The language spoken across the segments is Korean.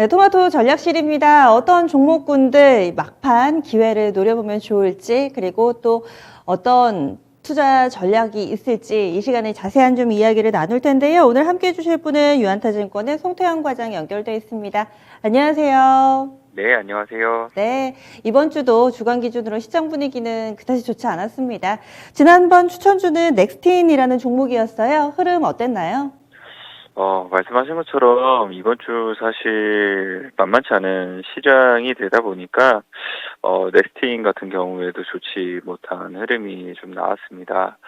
네, 토마토 전략실입니다. 어떤 종목군들 막판 기회를 노려보면 좋을지, 그리고 또 어떤 투자 전략이 있을지 이 시간에 자세한 좀 이야기를 나눌 텐데요. 오늘 함께 해주실 분은 유한타증권의 송태영 과장 연결돼 있습니다. 안녕하세요. 네, 안녕하세요. 네, 이번 주도 주간 기준으로 시장 분위기는 그다지 좋지 않았습니다. 지난번 추천주는 넥스틴이라는 종목이었어요. 흐름 어땠나요? 말씀하신 것처럼 이번 주 사실 만만치 않은 시장이 되다 보니까, 넥스팅 같은 경우에도 좋지 못한 흐름이 좀 나왔습니다.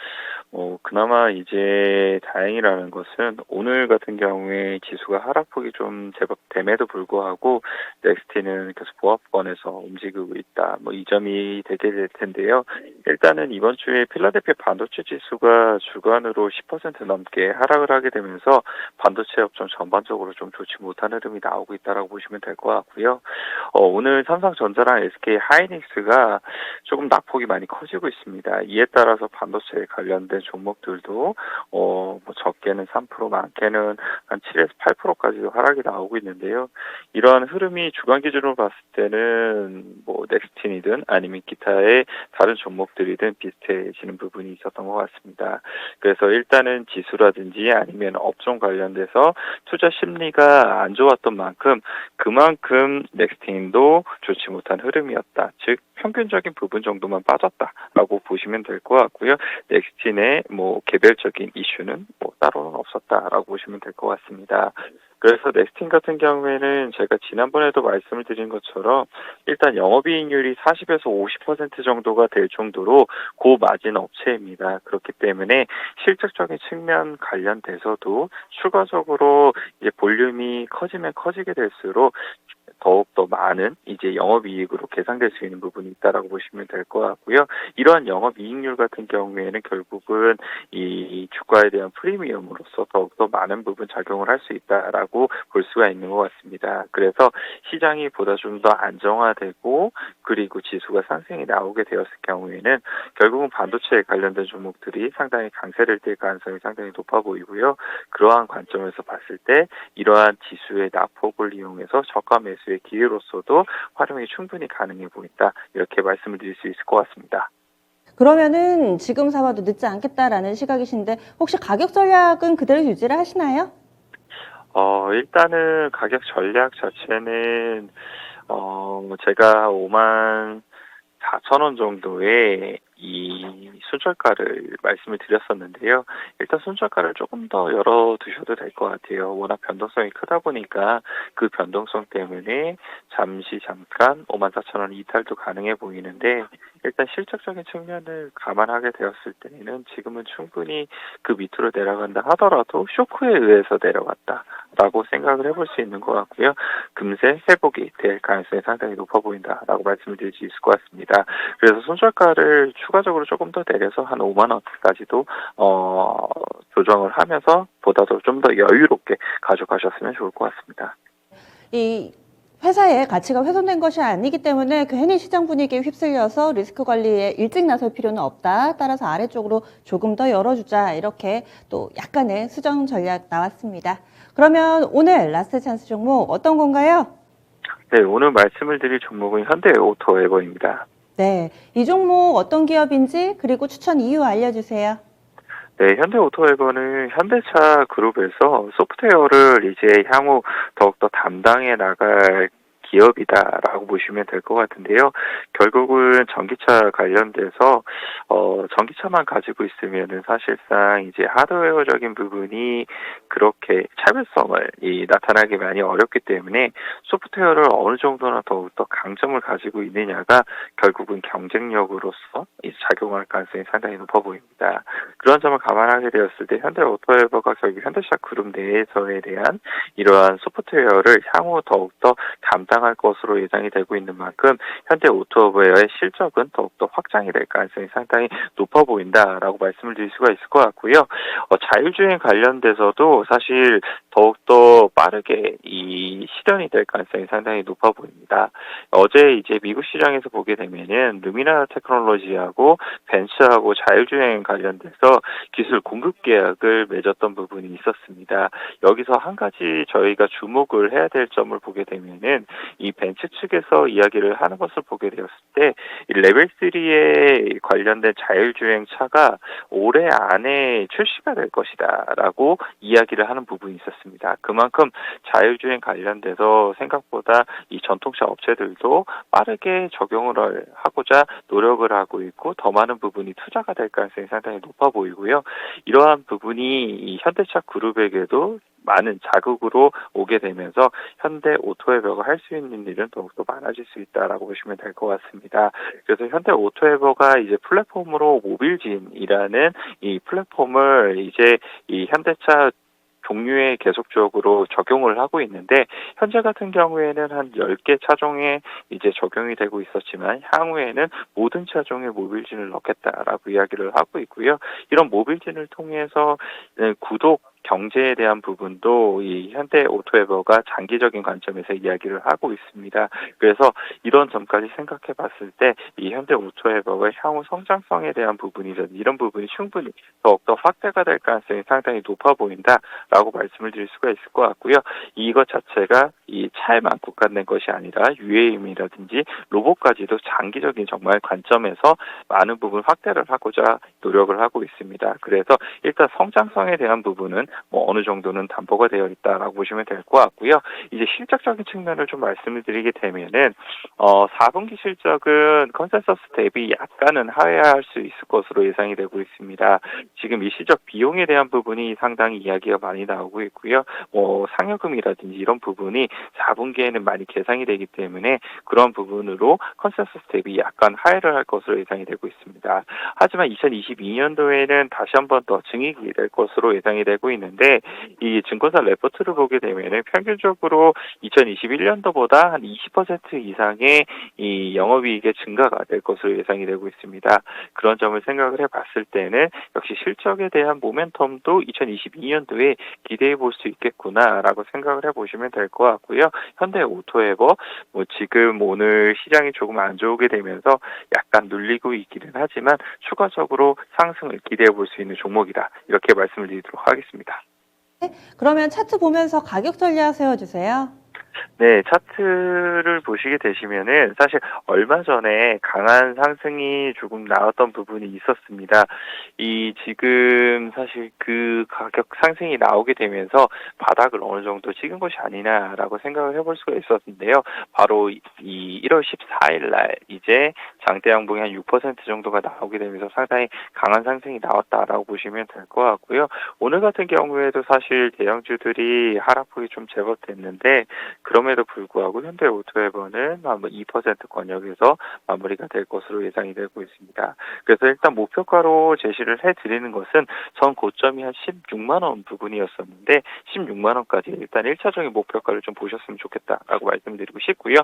그나마 이제 다행이라는 것은 오늘 같은 경우에 지수가 하락폭이 좀 제법 됨에도 불구하고 넥스틴은 계속 보합권에서 움직이고 있다. 이 점이 되게 될 텐데요. 일단은 이번 주에 필라델피아 반도체 지수가 주간으로 10% 넘게 하락을 하게 되면서 반도체 업종 전반적으로 좀 좋지 못한 흐름이 나오고 있다라고 보시면 될 것 같고요. 오늘 삼성전자랑 SK 하이닉스가 조금 낙폭이 많이 커지고 있습니다. 이에 따라서 반도체 관련된 종목들도 적게는 3%, 많게는 한 7에서 8%까지도 하락이 나오고 있는데요. 이러한 흐름이 주간 기준으로 봤을 때는 넥스틴이든 아니면 기타의 다른 종목들이든 비슷해지는 부분이 있었던 것 같습니다. 그래서 일단은 지수라든지 아니면 업종 관련돼서 투자 심리가 안 좋았던 만큼 그만큼 넥스틴도 좋지 못한 흐름이었다. 즉 평균적인 부분 정도만 빠졌다라고 보시면 될 것 같고요. 넥스틴의 개별적인 이슈는 따로는 없었다라고 보시면 될 것 같습니다. 그래서 넥스틴 같은 경우에는 제가 지난번에도 말씀을 드린 것처럼 일단 영업이익률이 40에서 50% 정도가 될 정도로 고마진 업체입니다. 그렇기 때문에 실질적인 측면 관련돼서도 추가적으로 이제 볼륨이 커지면 커지게 될수록 더욱더 많은 이제 영업이익으로 계산될 수 있는 부분이 있다라고 보시면 될 것 같고요. 이러한 영업이익률 같은 경우에는 결국은 이 주가에 대한 프리미엄으로서 더욱더 많은 부분 작용을 할 수 있다라고 볼 수가 있는 것 같습니다. 그래서 시장이 보다 좀 더 안정화되고 그리고 지수가 상승이 나오게 되었을 경우에는 결국은 반도체에 관련된 종목들이 상당히 강세를 띨 가능성이 상당히 높아 보이고요. 그러한 관점에서 봤을 때 이러한 지수의 낙폭을 이용해서 저가 매수의 기회로서도 활용이 충분히 가능해 보인다. 이렇게 말씀을 드릴 수 있을 것 같습니다. 그러면은 지금 사봐도 늦지 않겠다라는 시각이신데 혹시 가격 전략은 그대로 유지를 하시나요? 일단은 가격 전략 자체는 제가 54,000원 정도의 이 순철가를 말씀을 드렸었는데요. 일단 순철가를 조금 더 열어두셔도 될 것 같아요. 워낙 변동성이 크다 보니까 그 변동성 때문에 잠깐 54,000원 이탈도 가능해 보이는데 일단 실적적인 측면을 감안하게 되었을 때는 지금은 충분히 그 밑으로 내려간다 하더라도 쇼크에 의해서 내려갔다라고 생각을 해볼 수 있는 것 같고요. 금세 회복이 될 가능성이 상당히 높아 보인다라고 말씀을 드릴 수 있을 것 같습니다. 그래서 손절가를 추가적으로 조금 더 내려서 한 5만 원까지도 조정을 하면서 보다도 좀 더 여유롭게 가져가셨으면 좋을 것 같습니다. 이 회사의 가치가 훼손된 것이 아니기 때문에 괜히 시장 분위기에 휩쓸려서 리스크 관리에 일찍 나설 필요는 없다. 따라서 아래쪽으로 조금 더 열어주자. 이렇게 또 약간의 수정 전략 나왔습니다. 그러면 오늘 라스트 찬스 종목 어떤 건가요? 네, 오늘 말씀을 드릴 종목은 현대오토웨버입니다. 네, 이 종목 어떤 기업인지 그리고 추천 이유 알려주세요. 네, 현대오토웨버는 현대차 그룹에서 소프트웨어를 이제 향후 더욱더 담당해 나갈 기업이다라고 보시면 될 것 같은데요. 결국은 전기차 관련돼서 전기차만 가지고 있으면은 사실상 이제 하드웨어적인 부분이 그렇게 차별성을 나타나기 많이 어렵기 때문에 소프트웨어를 어느 정도나 더욱더 강점을 가지고 있느냐가 결국은 경쟁력으로서 작용할 가능성이 상당히 높아 보입니다. 그런 점을 감안하게 되었을 때 현대오토웨버가 결국 현대차 그룹 내에서에 대한 이러한 소프트웨어를 향후 더욱더 담당할 것으로 예상이 되고 있는 만큼 현대오토웨어의 실적은 더욱더 확장이 될 가능성이 상당히 높아 보인다라고 말씀을 드릴 수가 있을 것 같고요. 자율주행 관련돼서도 사실 더욱더 빠르게 이 실현이 될 가능성이 상당히 높아 보입니다. 어제 이제 미국 시장에서 보게 되면은 루미나 테크놀로지하고 벤츠하고 자율주행 관련돼서 기술 공급 계약을 맺었던 부분이 있었습니다. 여기서 한 가지 저희가 주목을 해야 될 점을 보게 되면은 이 벤츠 측에서 이야기를 하는 것을 보게 되었을 때 이 레벨 3에 관련된 자율주행 차가 올해 안에 출시가 될 것이다라고 이야기를 하는 부분이 있었습니다. 그만큼 자율주행 관련돼서 생각보다 이 전통차 업체들도 빠르게 적용을 하고자 노력을 하고 있고 더 많은 부분이 투자가 될 가능성이 상당히 높아 보이고요. 이러한 부분이 이 현대차 그룹에게도 많은 자극으로 오게 되면서 현대 오토웨버가 할 수 있는 일은 더욱더 많아질 수 있다라고 보시면 될 것 같습니다. 그래서 현대 오토웨버가 이제 플랫폼으로 모빌진이라는 이 플랫폼을 이제 이 현대차 종류에 계속적으로 적용을 하고 있는데 현재 같은 경우에는 한 10개 차종에 이제 적용이 되고 있었지만 향후에는 모든 차종에 모빌진을 넣겠다라고 이야기를 하고 있고요. 이런 모빌진을 통해서 구독 경제에 대한 부분도 이 현대 오토웨버가 장기적인 관점에서 이야기를 하고 있습니다. 그래서 이런 점까지 생각해 봤을 때 이 현대 오토웨버가 향후 성장성에 대한 부분이라든지 이런 부분이 충분히 더욱더 확대가 될 가능성이 상당히 높아 보인다라고 말씀을 드릴 수가 있을 것 같고요. 이것 자체가 이 차에만 국한된 것이 아니라 UAM이라든지 로봇까지도 장기적인 정말 관점에서 많은 부분 확대를 하고자 노력을 하고 있습니다. 그래서 일단 성장성에 대한 부분은 어느 정도는 담보가 되어 있다라고 보시면 될 것 같고요. 이제 실적적인 측면을 좀 말씀을 드리게 되면은 4분기 실적은 컨센서스 대비 약간은 하회할 수 있을 것으로 예상이 되고 있습니다. 지금 일시적 비용에 대한 부분이 상당히 이야기가 많이 나오고 있고요. 상여금이라든지 이런 부분이 4분기에는 많이 계상이 되기 때문에 그런 부분으로 컨센서스 대비 약간 하회를 할 것으로 예상이 되고 있습니다. 하지만 2022년도에는 다시 한번 더 증액이 될 것으로 예상이 되고 있는데 이 증권사 레포트를 보게 되면은 평균적으로 2021년도보다 한 20% 이상의 이 영업이익의 증가가 될 것으로 예상이 되고 있습니다. 그런 점을 생각을 해봤을 때는 역시 실적에 대한 모멘텀도 2022년도에 기대해 볼 수 있겠구나라고 생각을 해보시면 될 것 같고요. 현대 오토웨버 지금 오늘 시장이 조금 안 좋게 되면서 약간 눌리고 있기는 하지만 추가적으로 상승을 기대해 볼 수 있는 종목이다. 이렇게 말씀을 드리도록 하겠습니다. 그러면 차트 보면서 가격 전략 세워주세요. 네, 차트를 보시게 되시면은 사실 얼마 전에 강한 상승이 조금 나왔던 부분이 있었습니다. 이 지금 사실 그 가격 상승이 나오게 되면서 바닥을 어느 정도 찍은 것이 아니냐라고 생각을 해볼 수가 있었는데요. 바로 이 1월 14일 날 이제 장대 양봉이 한 6% 정도가 나오게 되면서 상당히 강한 상승이 나왔다라고 보시면 될 것 같고요. 오늘 같은 경우에도 사실 대형주들이 하락폭이 좀 제법 됐는데 그럼에도 불구하고 현대 오토웨버는 2% 권역에서 마무리가 될 것으로 예상이 되고 있습니다. 그래서 일단 목표가로 제시를 해드리는 것은 전 고점이 한 16만 원 부분이었었는데 16만 원까지 일단 1차적인 목표가를 좀 보셨으면 좋겠다라고 말씀드리고 싶고요.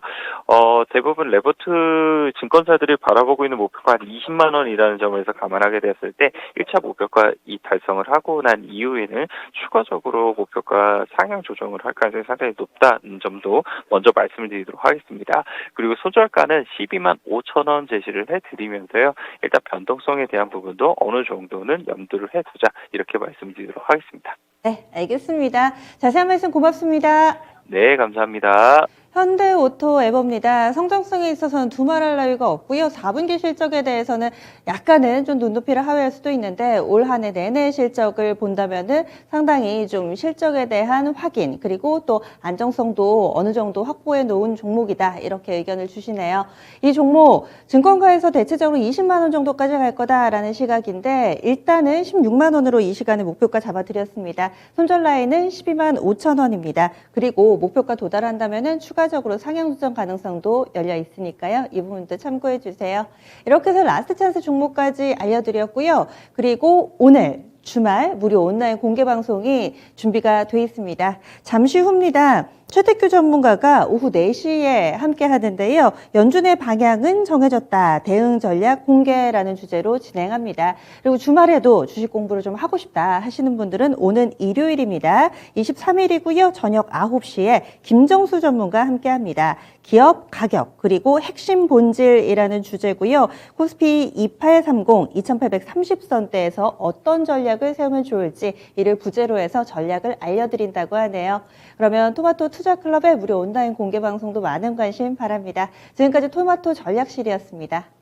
대부분 레버트 증권사들이 바라보고 있는 목표가 한 20만 원이라는 점에서 감안하게 됐을 때 1차 목표가 달성을 하고 난 이후에는 추가적으로 목표가 상향 조정을 할 가능성이 상당히 높다는 점도 먼저 말씀을 드리도록 하겠습니다. 그리고 손절가는 12만 5천 원 제시를 해드리면서요. 일단 변동성에 대한 부분도 어느 정도는 염두를 해두자 이렇게 말씀드리도록 하겠습니다. 네, 알겠습니다. 자세한 말씀 고맙습니다. 네, 감사합니다. 현대오토웨버입니다. 성장성에 있어서는 두말할 나위가 없고요. 4분기 실적에 대해서는 약간은 좀 눈높이를 하회할 수도 있는데 올 한 해 내내 실적을 본다면은 상당히 좀 실적에 대한 확인 그리고 또 안정성도 어느 정도 확보해 놓은 종목이다. 이렇게 의견을 주시네요. 이 종목 증권가에서 대체적으로 20만 원 정도까지 갈 거다라는 시각인데 일단은 16만 원으로 이 시간에 목표가 잡아드렸습니다. 손절 라인은 12만 5천 원입니다. 그리고 목표가 도달한다면은 추가적으로 상향 조정 가능성도 열려 있으니까요. 이 부분도 참고해 주세요. 이렇게 해서 라스트 찬스 종목까지 알려드렸고요. 그리고 오늘 주말 무료 온라인 공개 방송이 준비가 돼 있습니다. 잠시 후입니다. 최택규 전문가가 오후 4시에 함께 하는데요. 연준의 방향은 정해졌다. 대응 전략 공개라는 주제로 진행합니다. 그리고 주말에도 주식 공부를 좀 하고 싶다 하시는 분들은 오는 일요일입니다. 23일이고요. 저녁 9시에 김정수 전문가 함께 합니다. 기업 가격 그리고 핵심 본질이라는 주제고요. 코스피 2830, 2830선대에서 어떤 전략을 세우면 좋을지 이를 부제로 해서 전략을 알려드린다고 하네요. 그러면 토마토 투자클럽의 무료 온라인 공개 방송도 많은 관심 바랍니다. 지금까지 토마토 전략실이었습니다.